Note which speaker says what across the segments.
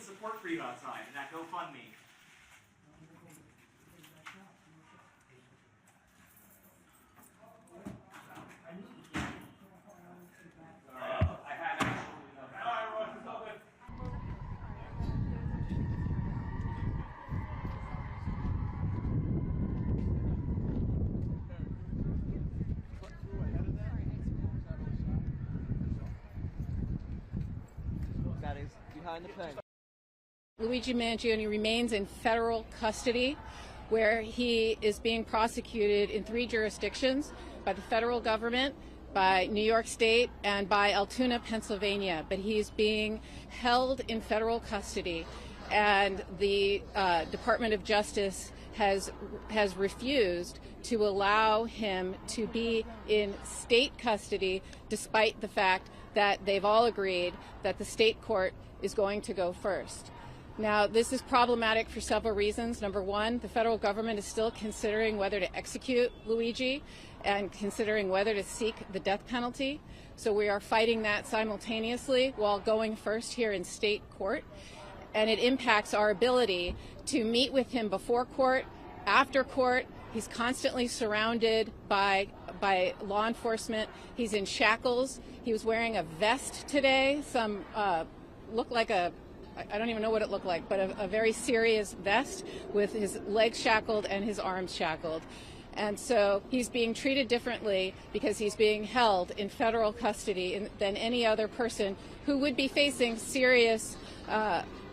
Speaker 1: support for you outside in that GoFundMe.
Speaker 2: That is behind the pen.
Speaker 3: Luigi Mangione remains in federal custody, where he is being prosecuted in 3 jurisdictions: by the federal government, by New York State, and by Altoona, Pennsylvania. But he's being held in federal custody, and the Department of Justice has refused to allow him to be in state custody, despite the fact that they've all agreed that the state court is going to go first. Now, this is problematic for several reasons. Number one, the federal government is still considering whether to execute Luigi and considering whether to seek the death penalty. So we are fighting that simultaneously while going first here in state court. And it impacts our ability to meet with him before court, after court. He's constantly surrounded by law enforcement. He's in shackles. He was wearing a vest today. Some looked like I don't even know what it looked like, but a very serious vest with his legs shackled and his arms shackled. And so he's being treated differently because he's being held in federal custody than any other person who would be facing serious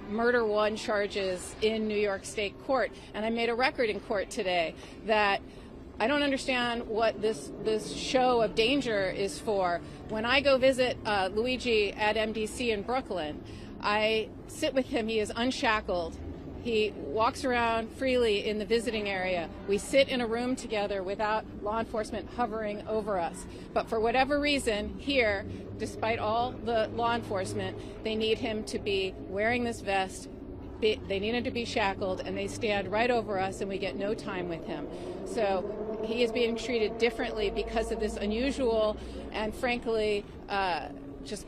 Speaker 3: murder one charges in New York State court. And I made a record in court today that I don't understand what this show of danger is for. When I go visit Luigi at MDC in Brooklyn, I sit with him. He is unshackled. He walks around freely in the visiting area. We sit in a room together without law enforcement hovering over us. But for whatever reason, here, despite all the law enforcement, they need him to be wearing this vest. They need him to be shackled, and they stand right over us, and we get no time with him. So he is being treated differently because of this unusual and, frankly, just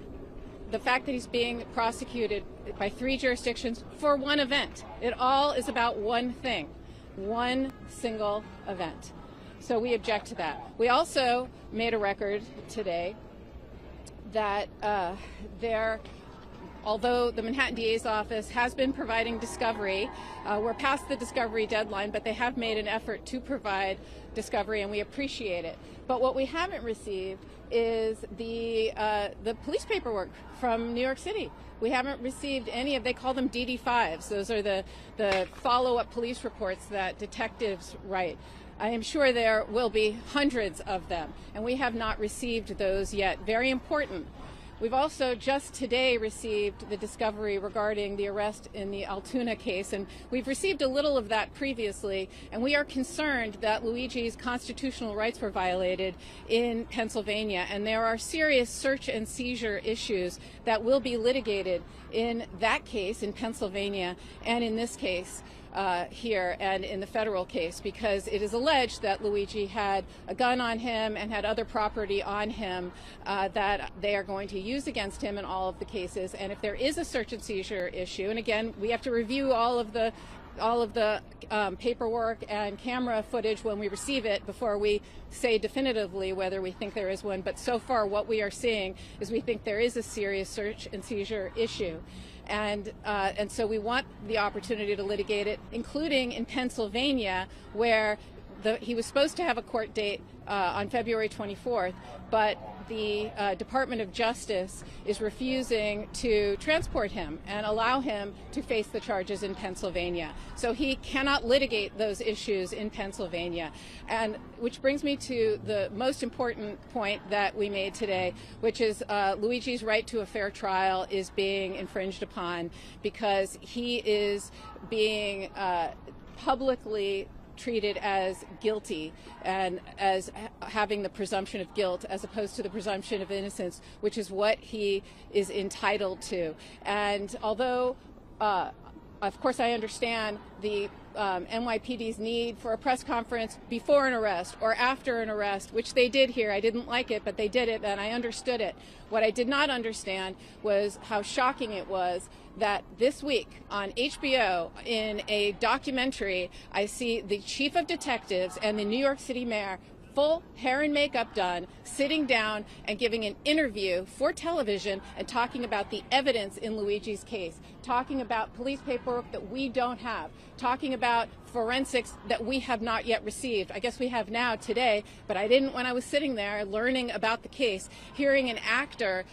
Speaker 3: the fact that he's being prosecuted by 3 jurisdictions for one event. It all is about one thing, one single event. So we object to that. We also made a record today that although the Manhattan DA's office has been providing discovery, we're past the discovery deadline, but they have made an effort to provide discovery, and we appreciate it. But what we haven't received is the police paperwork from New York City. We haven't received any of, they call them DD5s. Those are the follow-up police reports that detectives write. I am sure there will be hundreds of them, and we have not received those yet. Very important. We've also just today received the discovery regarding the arrest in the Altoona case, and we've received a little of that previously, and we are concerned that Luigi's constitutional rights were violated in Pennsylvania, and there are serious search and seizure issues that will be litigated in that case in Pennsylvania and in this case here and in the federal case, because it is alleged that Luigi had a gun on him and had other property on him that they are going to use against him in all of the cases. And if there is a search and seizure issue, and again, we have to review all of the paperwork and camera footage when we receive it before we say definitively whether we think there is one. But so far what we are seeing is we think there is a serious search and seizure issue. And so we want the opportunity to litigate it, including in Pennsylvania, where he was supposed to have a court date on February 24th, but the Department of Justice is refusing to transport him and allow him to face the charges in Pennsylvania. So he cannot litigate those issues in Pennsylvania. And which brings me to the most important point that we made today, which is Luigi's right to a fair trial is being infringed upon because he is being publicly treated as guilty and as having the presumption of guilt as opposed to the presumption of innocence, which is what he is entitled to. And although, of course, I understand the NYPD's need for a press conference before an arrest or after an arrest, which they did here. I didn't like it, but they did it, and I understood it. What I did not understand was how shocking it was that this week on HBO, in a documentary, I see the chief of detectives and the New York City mayor, full hair and makeup done, sitting down and giving an interview for television and talking about the evidence in Luigi's case, talking about police paperwork that we don't have, talking about forensics that we have not yet received. I guess we have now today, but I didn't when I was sitting there learning about the case, hearing an actor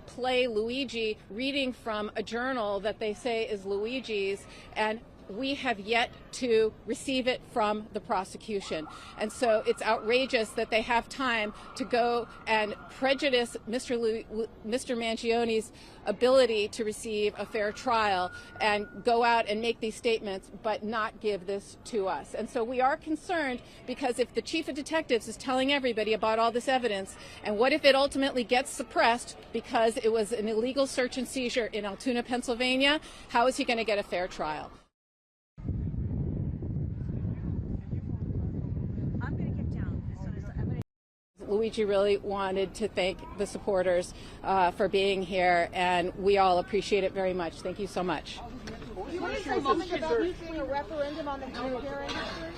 Speaker 3: play Luigi reading from a journal that they say is Luigi's, and we have yet to receive it from the prosecution. And so it's outrageous that they have time to go and prejudice Mr. Mangione's ability to receive a fair trial and go out and make these statements, but not give this to us. And so we are concerned, because if the chief of detectives is telling everybody about all this evidence, and what if it ultimately gets suppressed because it was an illegal search and seizure in Altoona, Pennsylvania, how is he going to get a fair trial? Luigi really wanted to thank the supporters for being here, and we all appreciate it very much. Thank you so much.
Speaker 4: Do you want to say something about using a referendum on the healthcare industry?